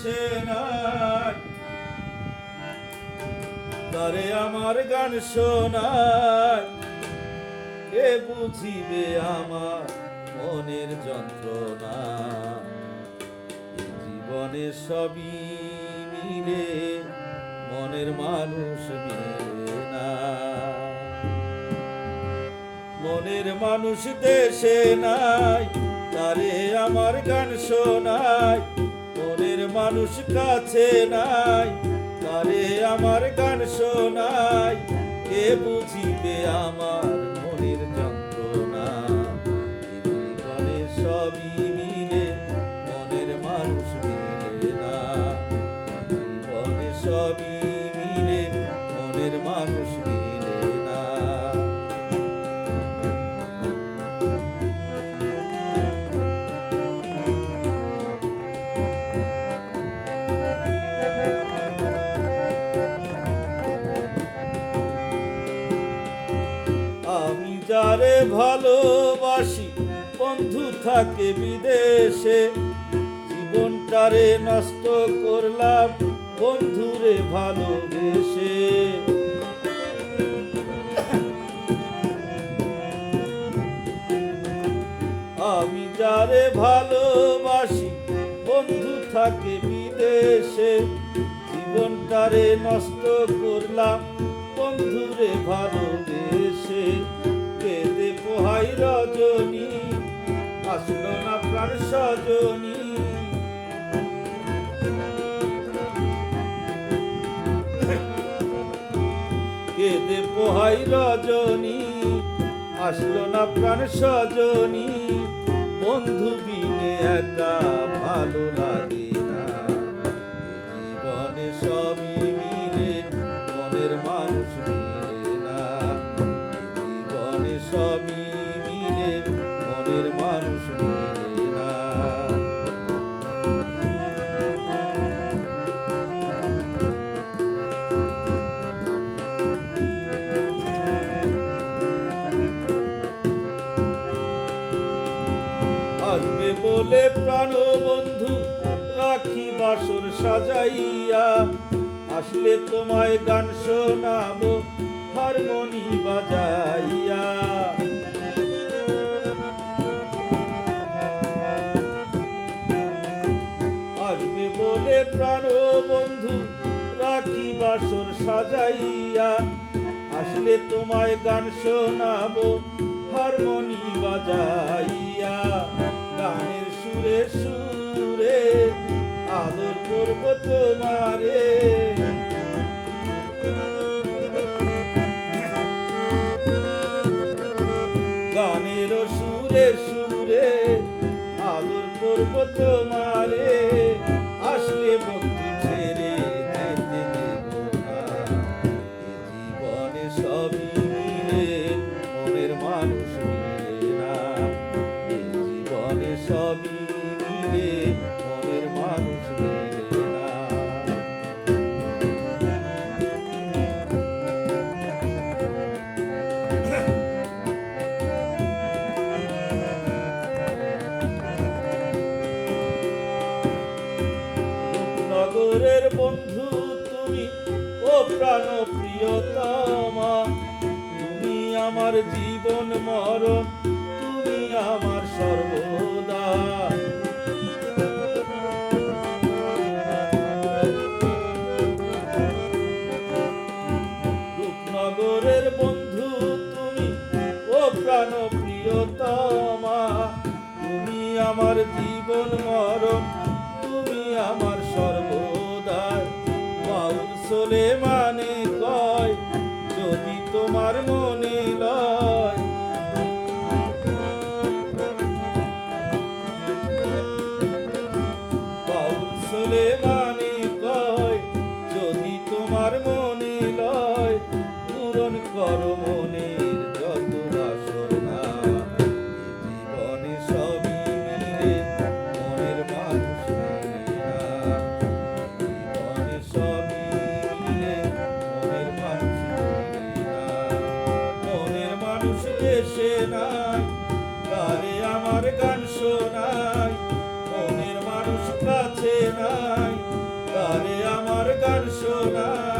সে নাই, তারে আমার গান শোনায়। কে বুঝিবে আমার মনের যন্ত্রণা, এই জীবনে সবই মিলে মনের মানুষ মিলে না। মনের মানুষ দেশে নাই, তারে আমার গান শোনায়। মনের মানুষ কাছে নাই, তারে আমার গান শোনায়। কে বুঝিবে আমার মনের যন্ত্রণা, এই জীবনে সবই মিলে মনের মানুষ মিলে না। জীবনে সবই মিলে মনের মানুষ মিলে না। আমি যারে ভালোবাসি বন্ধু থাকে বিদেশে, জীবনটারে নষ্ট করলাম বন্ধুরে ভালোবেসে। আমি যারে ভালোবাসি বন্ধু থাকে বিদেশে, জীবনটারে নষ্ট করলাম বন্ধুরে ভালোবেসে। কেঁদে পোহাই রজনী, আসলো না প্রাণ সজনী। কেঁদে পোহাই রজনী, আসলো না প্রাণ সজনী। বন্ধু বিনে একা ভালো লাগে না, জীবনে সবই মিলে মনের মানুষ মিলে না। জীবনে সবই মিলে মনের মানুষ মিলে না। আসবে বলে প্রাণ বন্ধু রাখি বাসর সাজাইয়া, আসলে তোমায় গান শোনাবো হারমোনি বাজাইয়া। আসবে বলে প্রাণ বন্ধু রাখি বাসর সাজাইয়া, আসলে তোমায় গান শোনাবো হারমোনি বাজাইয়া। গানের সুরে সুরে আদর করব তোমারে, গানের সুরে সুরে আদর করব তোমারে। আসলে বন্ধু ছেড়ে যেতে দেব না, জীবনে সবই মিলে মনের মানুষ মিলে না। জীবনে সবই মিলে মনের মানুষ মিলে না। নগরের বন্ধু তুমি ও প্রাণ প্রিয়তমা, তুমি আমার জীবন মরণ, তুমি আমার সর্বদা। রূপনগরের বন্ধু তুমি ও প্রাণ প্রিয়তমা, তুমি আমার জীবন মরণ, তুমি আমার সর্বদা। বাউল সোলেমানে কয় যদি তোমার মনে লয়, বাউল সোলেমানে কয় যদি তোমার মনে লয়, পূরণ করো মনের যত বাসনা। জীবনে সবই মিলে মনের মানুষ মিলে না, জীবনে সবই মিলে মনের মানুষ মিলে না। মনের মানুষ দেশে নাই, তারে আমার গান শোনায়। মনের মানুষ কাছে নাই, বাসনা